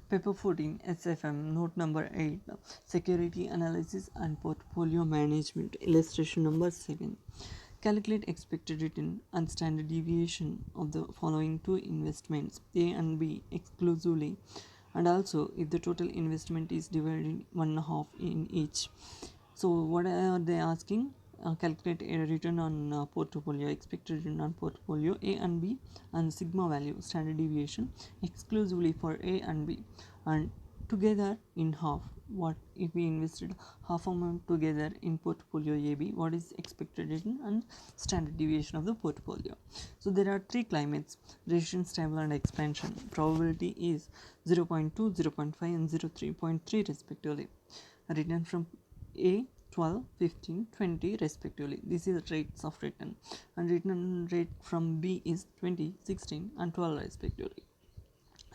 Paper 14 SFM Note number 8 Security Analysis and Portfolio Management. Illustration number 7. Calculate expected return and standard deviation of the following two investments A and B exclusively, and also if the total investment is divided 1/2 in each. So what are they asking? Calculate a return on portfolio, expected return on portfolio A and B, and sigma value, standard deviation, exclusively for A and B, and together in half. What if we invested half amount together in portfolio AB? What is expected return and standard deviation of the portfolio? So there are three climates: recession, stable, and expansion. Probability is 0.2, 0.5, and 0.3 respectively. Return from A 12, 15, 20 respectively. This is rates of return, and return rate from B is 20, 16, and 12 respectively.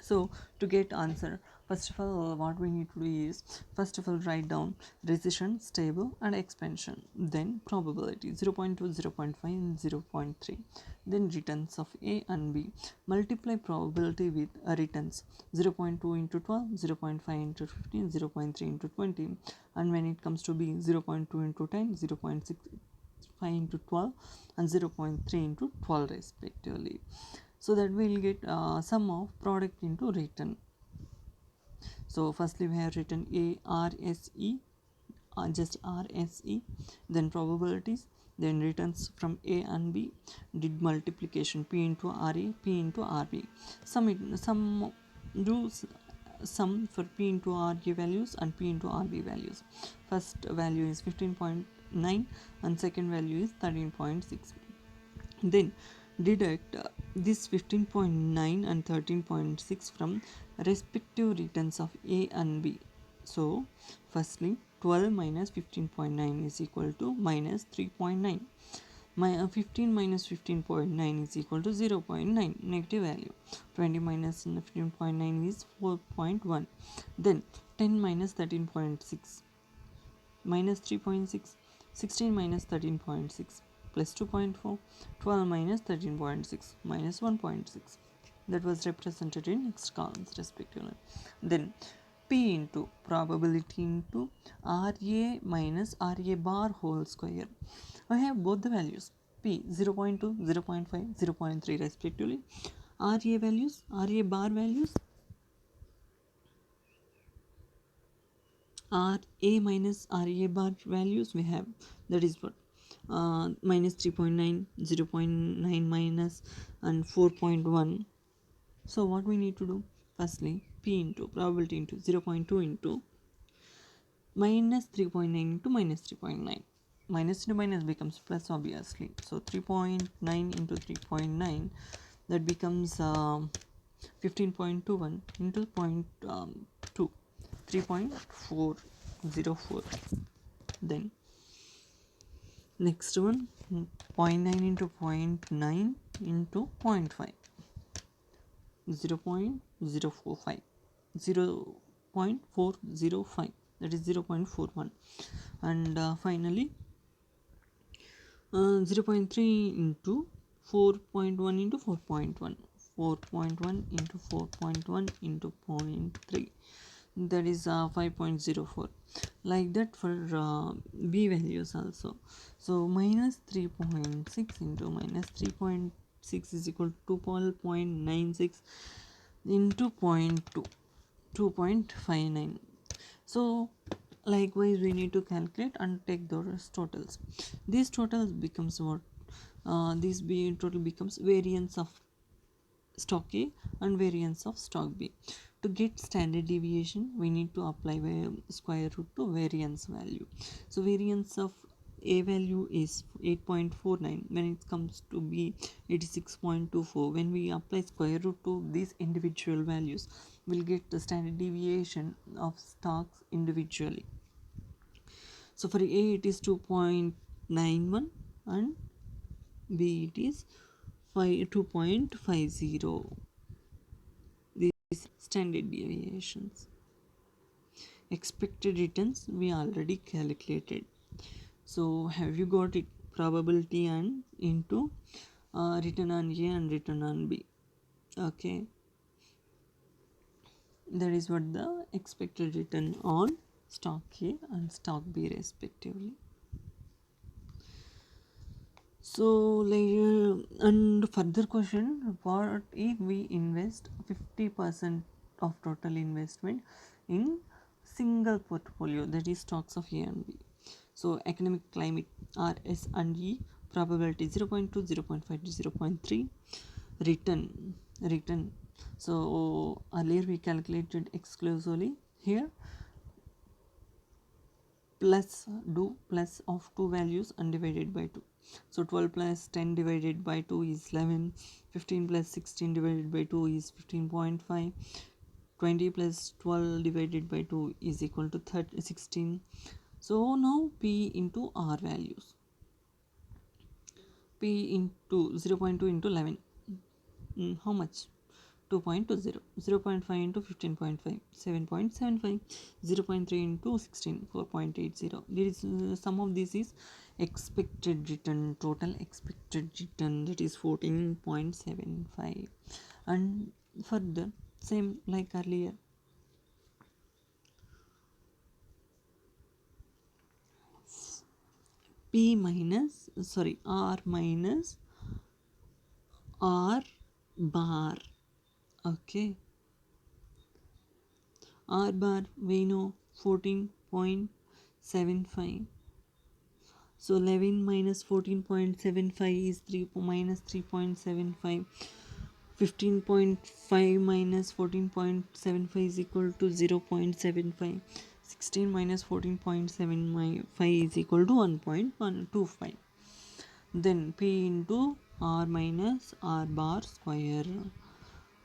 So to get answer, first of all what we need to do is, first of all write down recession, stable, and expansion, then probability 0.2, 0.5, and 0.3, then returns of A and B. Multiply probability with returns 0.2 into 12, 0.5 into 15, 0.3 into 20, and when it comes to B, 0.2 into 10, 0.6 5 into 12, and 0.3 into 12 respectively. So that we will get sum of product into return. So firstly we have written A R S E, just R S E, then probabilities, then returns from A and B, did multiplication P into R A, P into R B. Some do sum for P into R A values and P into R B values. First value is 15.9 and second value is 13.6. Then deduct this 15.9 and 13.6 from respective returns of A and B. So firstly 12 minus 15.9 is equal to minus 3.9. 15 minus 15.9 is equal to 0.9, negative value. 20 minus 15.9 is 4.1. Then 10 minus 13.6 minus 3.6, 16 minus 13.6 plus 2.4, 12 minus 13.6 minus 1.6. That was represented in next columns respectively. Then P into probability into RA minus RA bar whole square. I have both the values P 0.2, 0.5, 0.3 respectively. RA values, RA bar values, RA minus RA bar values we have, that is what, minus 3.9, 0.9 minus, and 4.1. So what we need to do, firstly P into probability into 0.2 into minus 3.9 into minus 3.9. Minus into minus becomes plus obviously. So 3.9 into 3.9, that becomes 15.21 into 0.2, 3.404. Then next one 0.9 into 0.9 into 0.5, 0.045, 0.405, that is 0.41, and finally 0.3 into 4.1 into 4.1, 4.1 into 4.1 into 0.3, that is 5.04. like that for B values also. So minus 3.6 into minus 3.6 is equal to 12.96 into 0.2, 2.59. So likewise we need to calculate and take those totals. These totals becomes what, this B total becomes variance of stock A and variance of stock B. To get standard deviation, we need to apply square root to variance value. So variance of A value is 8.49. When it comes to B, 86.24. When we apply square root to these individual values, we'll get the standard deviation of stocks individually. So for A it is 2.91 and B it is 2.50. Standard deviations. Expected returns we already calculated. So have you got it? Probability and into return on A and return on B. Okay, That is what the expected return on stock A and stock B respectively. So later and further question, what if we invest 50% of total investment in single portfolio, that is stocks of A and B. So economic climate R, S and E, probability 0.2, 0.5 to 0.3, return. So earlier we calculated exclusively, here plus plus of two values and divided by 2. So 12 plus 10 divided by 2 is 11, 15 plus 16 divided by 2 is 15.5, 20 plus 12 divided by 2 is equal to 16. So now P into R values, P into 0.2 into 11, how much? 2.20, 0.5 into 15.5, 7.75, 0.3 into 16, 4.80. There is some of this is expected return, total expected return, that is 14.75. And further same like earlier, R minus R bar. Okay, R bar we know 14.75. So 11 minus 14.75 is 3 minus 3.75. 15.5 minus 14.75 is equal to 0.75. 16 minus 14.75 is equal to 1.125. Then P into R minus R bar square.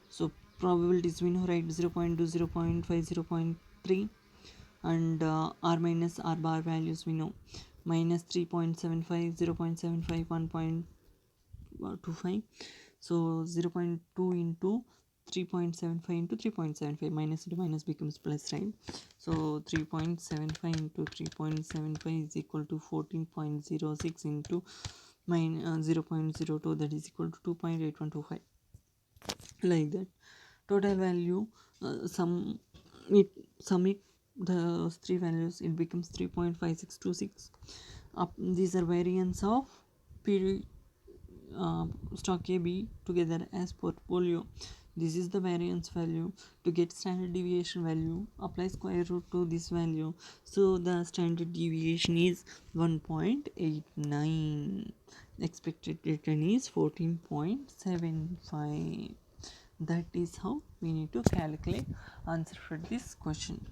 So probabilities we know, right? 0.2, 0.5, 0.3, and R minus R bar values we know, minus 3.75, 0.75, 1.25. So 0.2 into 3.75 into 3.75, minus into minus becomes plus, right? So 3.75 into 3.75 is equal to 14.06 into 0.02, that is equal to 2.8125, like that. Total value, sum it the three values, it becomes 3.5626. These are variance of P, stock A, B together as portfolio. This is the variance value. To get standard deviation value, apply square root to this value. So the standard deviation is 1.89. Expected return is 14.75. That is how we need to calculate answer for this question.